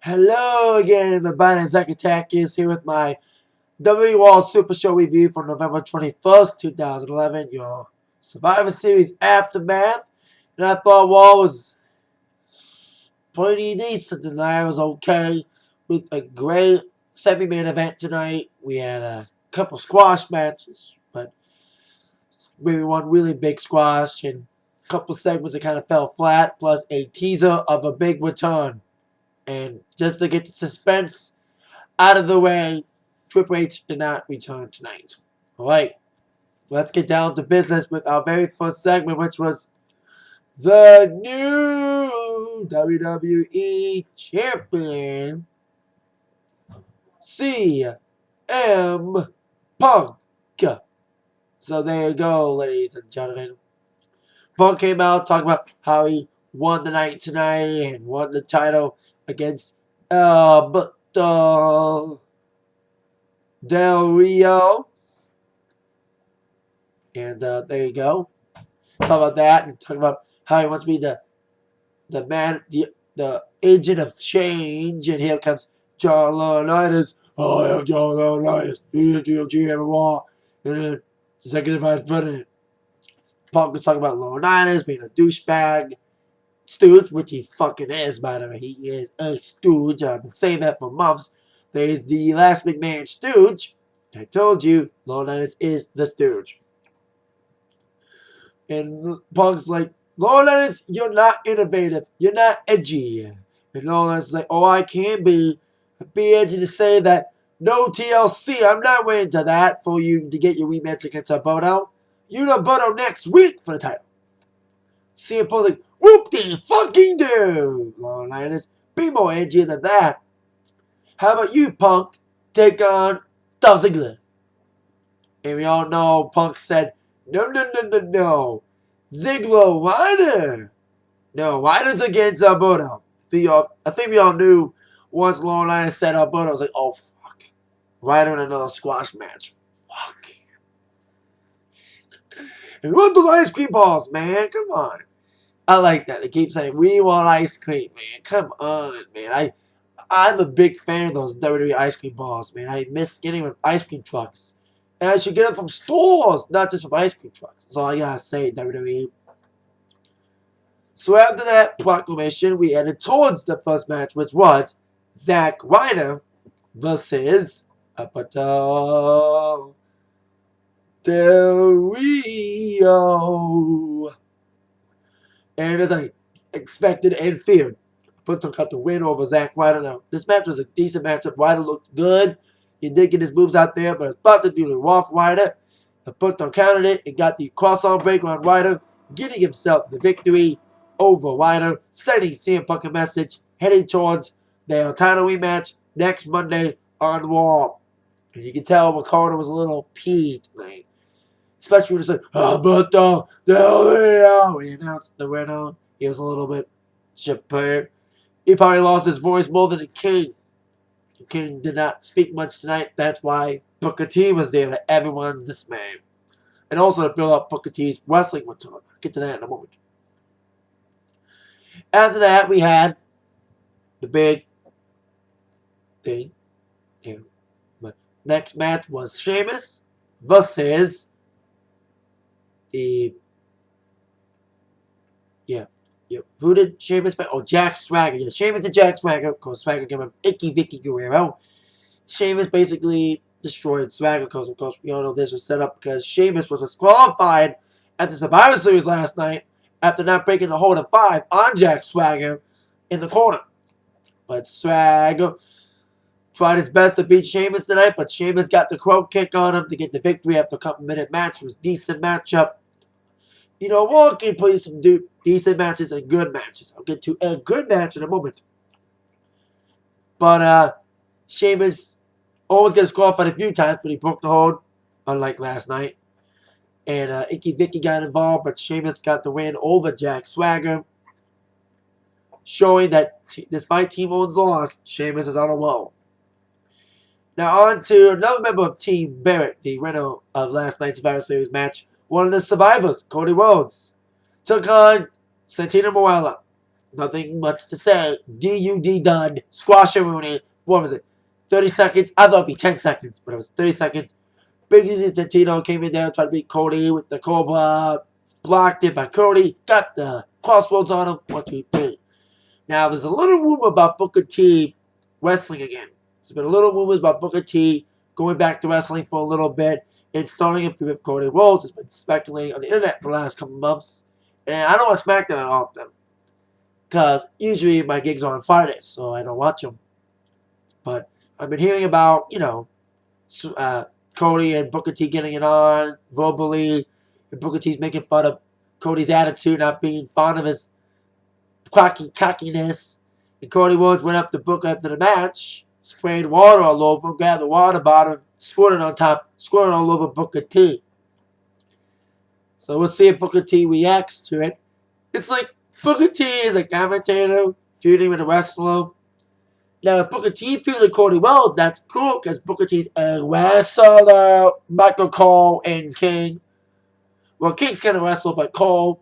Hello again, everybody. Zach Attack is here with my WWE Raw Supershow review for November 21st, 2011, your Survivor Series Aftermath. And I thought Raw was pretty decent tonight. It was okay with a great semi-main event tonight. We had a couple squash matches, but maybe one really big squash and a couple segments that kind of fell flat, plus a teaser of a big return. And just to get the suspense out of the way, Triple H did not return tonight. Alright, let's get down to business with our very first segment, which was the new WWE Champion, CM Punk. So there you go, ladies and gentlemen. Punk came out talking about how he won the night tonight and won the title against Del Rio. And there you go. Talk about that and talk about how he wants to be the man, the agent of change. And here comes John Laurinaitis. I am John Laurinaitis, GM Raw, and then Executive Vice President. Punk was talking about Laurinaitis being a douchebag stooge, which he fucking is, by the way. He is a stooge. I've been saying that for months. There's the last McMahon stooge. I told you, Laurinaitis is the stooge. And Punk's like, Laurinaitis, you're not innovative. You're not edgy. And Laurinaitis is like, oh, I can be. I'd be edgy to say that no TLC. I'm not waiting to that for you to get your rematch against Alberto. You Alberto next week for the title. CM Punk's like, whoop-de-fucking-do. Laurinaitis, be more edgy than that. How about you, Punk? Take on Dolph Ziggler. And we all know Punk said, no. Ziggler, Ryder. No, Ryder's against Alberto. I think we all knew once Laurinaitis said Alberto, I was like, oh, fuck. Ryder in another squash match. Fuck. And we want those ice cream balls, man. Come on. I like that. They keep saying, we want ice cream, man. Come on, man. I'm a big fan of those WWE ice cream balls, man. I miss getting them from ice cream trucks. And I should get them from stores, not just from ice cream trucks. That's all I gotta say, WWE. So after that proclamation, we headed towards the first match, which was Zack Ryder versus Alberto Del Rio. And as I expected and feared, Alberto got the win over Zack Ryder. Now, this match was a decent matchup. Ryder looked good. He did get his moves out there, but it's about to do the Raw Ryder. Alberto countered it and got the cross-arm breaker on Ryder, getting himself the victory over Ryder, sending CM Punk a message, heading towards their title rematch next Monday on Raw. And you can tell McCarter was a little peeved tonight. Especially when he said, Alberto Del Rio. When he announced the winner, he was a little bit chipper. He probably lost his voice more than the King. The King did not speak much tonight. That's why Booker T was there to everyone's dismay. And also to build up Booker T's wrestling return. I'll get to that in a moment. After that, we had the big thing. And the next match was Sheamus versus the who did Sheamus fight? Oh, Jack Swagger. Yeah, Sheamus and Jack Swagger. Of course, Swagger gave him Icky Vicky Guerrero. Sheamus basically destroyed Swagger because, of course, we all know this was set up because Sheamus was disqualified at the Survivor Series last night after not breaking the hold of 5 on Jack Swagger in the corner. But Swagger tried his best to beat Sheamus tonight, but Sheamus got the crow kick on him to get the victory after a couple-minute match. It was a decent matchup. You know, Raw can play some decent matches and good matches. I'll get to a good match in a moment. But Sheamus always gets disqualified a few times, but he broke the hold, unlike last night. And Icky Vicky got involved, but Sheamus got the win over Jack Swagger, showing that despite Team Owen's loss, Sheamus is on a roll. Now on to another member of Team Barrett, the winner of last night's Survivor Series match. One of the survivors, Cody Rhodes, took on Santino Marella. Nothing much to say. DUD done. Squash-a-rooney. What was it? 30 seconds? I thought it'd be 10 seconds, but it was 30 seconds. Big Easy Tantino came in there, tried to beat Cody with the Cobra. Blocked it by Cody. Got the crossroads on him. 1, 2, 3. Now, there's a little rumor about Booker T wrestling again. There's been a little rumors about Booker T going back to wrestling for a little bit and starting a feud with Cody Rhodes. It's been speculating on the internet for the last couple months. And I don't watch SmackDown often because usually my gigs are on Fridays, so I don't watch them. But I've been hearing about, Cody and Booker T getting it on verbally. And Booker T's making fun of Cody's attitude, not being fond of his cockiness. And Cody Rhodes went up to Booker after the match, sprayed water all over him, grabbed the water bottle, squirted on top, squirted all over Booker T. So we'll see if Booker T reacts to it. It's like Booker T is a commentator feuding with a wrestler. Now, if Booker T feels like Cody Rhodes, that's cool because Booker T's a wrestler. Michael Cole and King. Well, King's kind of wrestler, but Cole,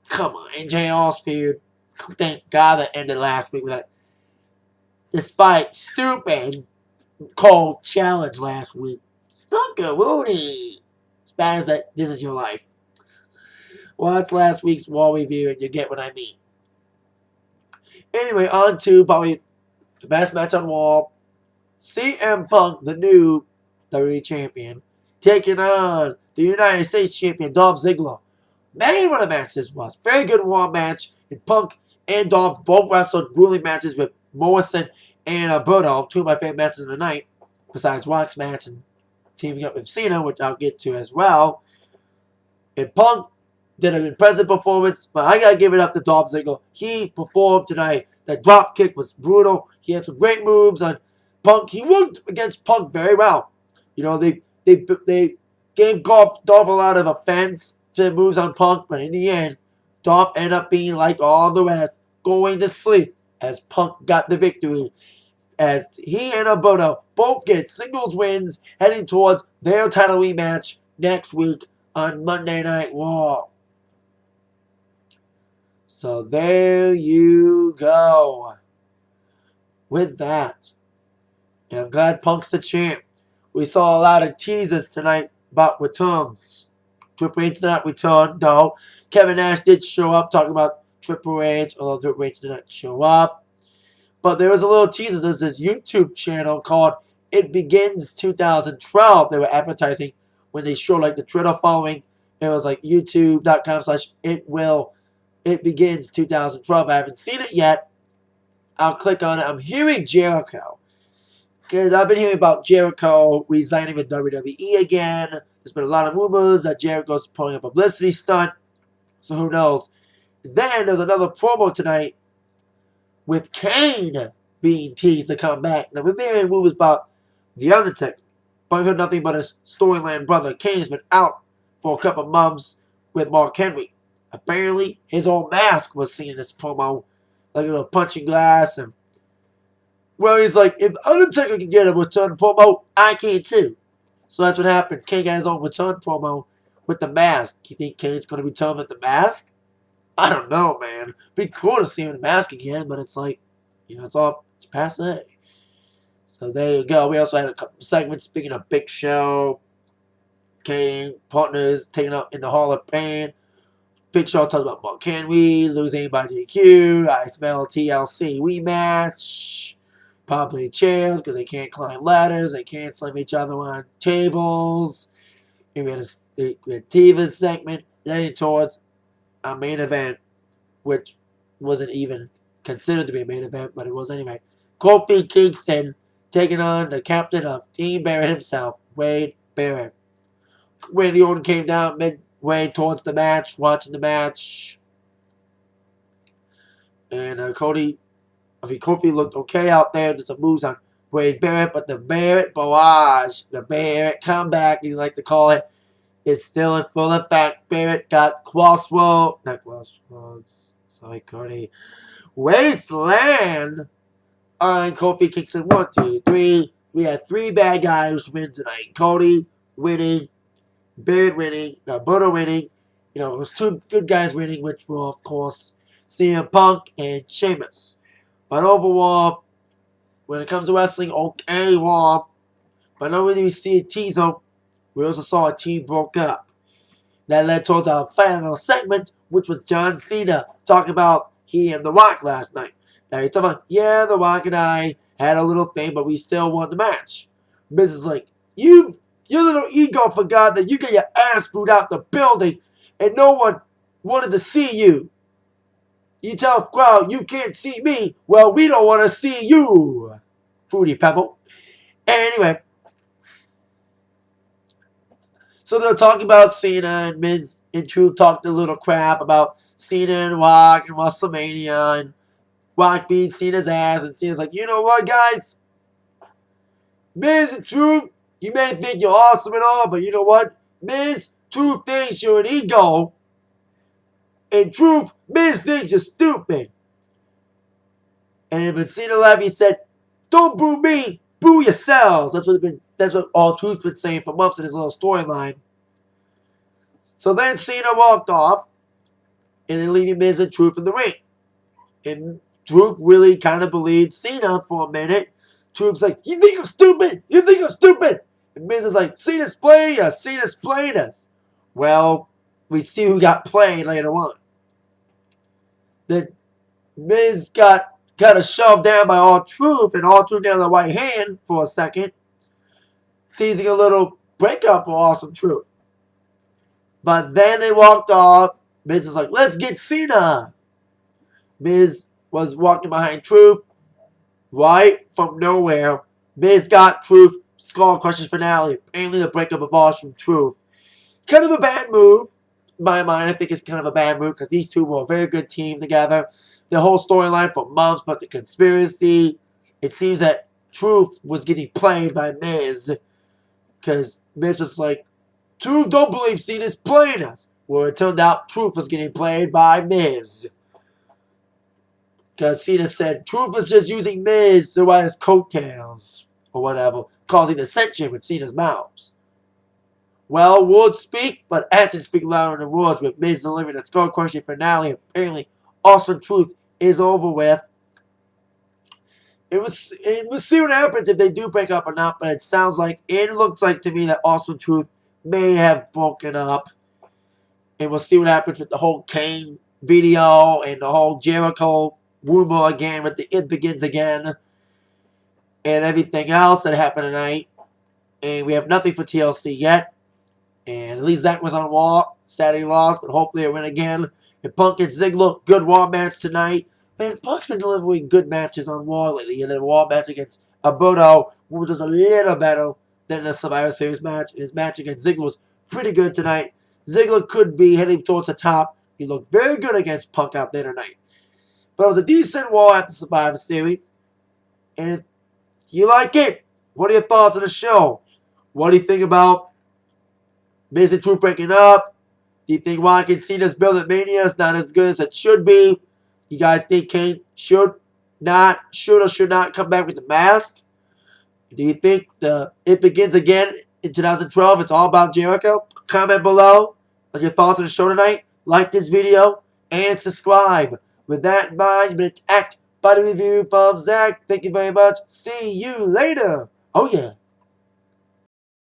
come on, and JR's feud. Thank God that ended last week with that. Despite stupid Cole challenge last week. Stunker Rooney. As bad as that, this is your life. Watch last week's Raw review and you get what I mean. Anyway, on to probably the best match on Raw. CM Punk, the new WWE Champion, taking on the United States Champion, Dolph Ziggler. Man, what a match this was. Very good Raw match. And Punk and Dolph both wrestled grueling matches with Morrison and Alberto, two of my favorite matches of the night, besides Rock's match and teaming up with Cena, which I'll get to as well. And Punk did an impressive performance, but I gotta give it up to Dolph Ziggler. He performed tonight. That drop kick was brutal. He had some great moves on Punk. He worked against Punk very well. They gave Dolph a lot of offense to the moves on Punk, but in the end, Dolph ended up being like all the rest, going to sleep as Punk got the victory. As he and Alberto both get singles wins heading towards their title rematch next week on Monday Night Raw. So there you go. With that, and I'm glad Punk's the champ. We saw a lot of teasers tonight about returns. Triple H did not return, though. Kevin Nash did show up talking about Triple H, although Triple H did not show up. But there was a little teaser. There's this YouTube channel called It Begins 2012. They were advertising when they showed like the Twitter following. It was like youtube.com/It Begins 2012. I haven't seen it yet. I'll click on it. I'm hearing Jericho. Because I've been hearing about Jericho resigning with WWE again. There's been a lot of rumors that Jericho's pulling a publicity stunt. So who knows. Then there's another promo tonight with Kane being teased to come back. Now we've been hearing rumors about The Undertaker. But I've heard nothing but his storyline brother. Kane's been out for a couple months with Mark Henry. Apparently, his own mask was seen in this promo. Like a little punching glass. And well, he's like, if Undertaker can get a return promo, I can too. So that's what happened. Kane got his own return promo with the mask. You think Kane's going to return with the mask? I don't know, man. Be cool to see him in the mask again, but it's like, it's passe. So there you go. We also had a couple segments. Speaking of Big Show, Kane, partners taken up in the Hall of Pain. Big Show talks about Mark Henry losing by DQ. I smell TLC rematch. Probably chairs because they can't climb ladders. They can't slam each other on tables. And we had a Divas segment leading towards a main event, which wasn't even considered to be a main event, but it was anyway. Kofi Kingston taking on the captain of Team Barrett himself, Wade Barrett. Randy Orton came down midway towards the match, watching the match. And Kofi looked okay out there. There's some moves on Wade Barrett, but the Barrett barrage, the Barrett comeback, you like to call it, is still in full effect. Barrett got sorry, Cody. Wasteland on Kofi Kingston. 1, 2, 3. We had 3 bad guys win tonight. Cody winning, Barrett winning, Alberto winning. It was 2 good guys winning, which were, of course, CM Punk and Sheamus. But overall, when it comes to wrestling, okay, Raw. But not really we see a teaser. We also saw a team broke up. That led towards our final segment, which was John Cena talking about he and The Rock last night. Now he's talking about, yeah, The Rock and I had a little thing, but we still won the match. Miz is like, your little ego forgot that you get your ass booed out the building and no one wanted to see you. You tell the crowd you can't see me. Well, we don't want to see you. Fruity Pebble. Anyway, so they're talking about Cena and Miz and Truth talked a little crap about Cena and Rock and WrestleMania and Rock beat Cena's ass and Cena's like, you know what, guys? Miz and Truth, you may think you're awesome and all, but you know what? Miz, Truth thinks you're an ego. And Truth, Miz thinks you're stupid. And when Cena left, he said, don't boo me, boo yourselves. That's what all Truth's been saying for months in his little storyline. So then Cena walked off, and then leaving Miz and Truth in the ring. And Truth really kind of believed Cena for a minute. Truth's like, you think I'm stupid? You think I'm stupid? And Miz is like, Cena's playing us. Cena's playing us. Well, we see who got played later on. Then Miz got kind of shoved down by R-Truth, and R-Truth down the right hand for a second, teasing a little breakup for Awesome Truth. But then they walked off. Miz is like, let's get Cena. Miz was walking behind Truth. Right from nowhere, Miz got Truth Skull Crushing finale. Apparently the breakup of Awesome Truth. Kind of a bad move. In my mind, I think it's kind of a bad move because these two were a very good team together. The whole storyline for months, but the conspiracy, it seems that Truth was getting played by Miz. Because Miz was like, Truth don't believe Cena's playing us. Well, it turned out Truth was getting played by Miz. Because Cena said Truth was just using Miz to ride his coattails. Or whatever. Causing dissension with Cena's mouths. Well, words speak, but actions speak louder than words, with Miz delivering a skull-crushing finale. Apparently, Awesome Truth is over with. We'll see what happens if they do break up or not, but it looks like to me that Awesome Truth may have broken up. And we'll see what happens with the whole Kane video and the whole Jericho rumor again with the It Begins Again. And everything else that happened tonight. And we have nothing for TLC yet. And at least Zack was on Raw. Saturday lost, but hopefully they win again. And Punk and Ziggler, good Raw match tonight. Man, Punk's been delivering good matches on Raw lately. And the Raw match against Alberto, which was a little better than the Survivor Series match. And his match against Ziggler was pretty good tonight. Ziggler could be heading towards the top. He looked very good against Punk out there tonight. But it was a decent Raw after Survivor Series. And if you like it, what are your thoughts on the show? What do you think about Miz and Truth breaking up? Do you think Rock and Cena's build at Mania is not as good as it should be? You guys think Kane should or should not come back with the mask? Do you think It Begins Again in 2012? It's all about Jericho? Comment below on your thoughts on the show tonight. Like this video and subscribe. With that in mind, you've been attacked by the review from Zach. Thank you very much. See you later. Oh yeah.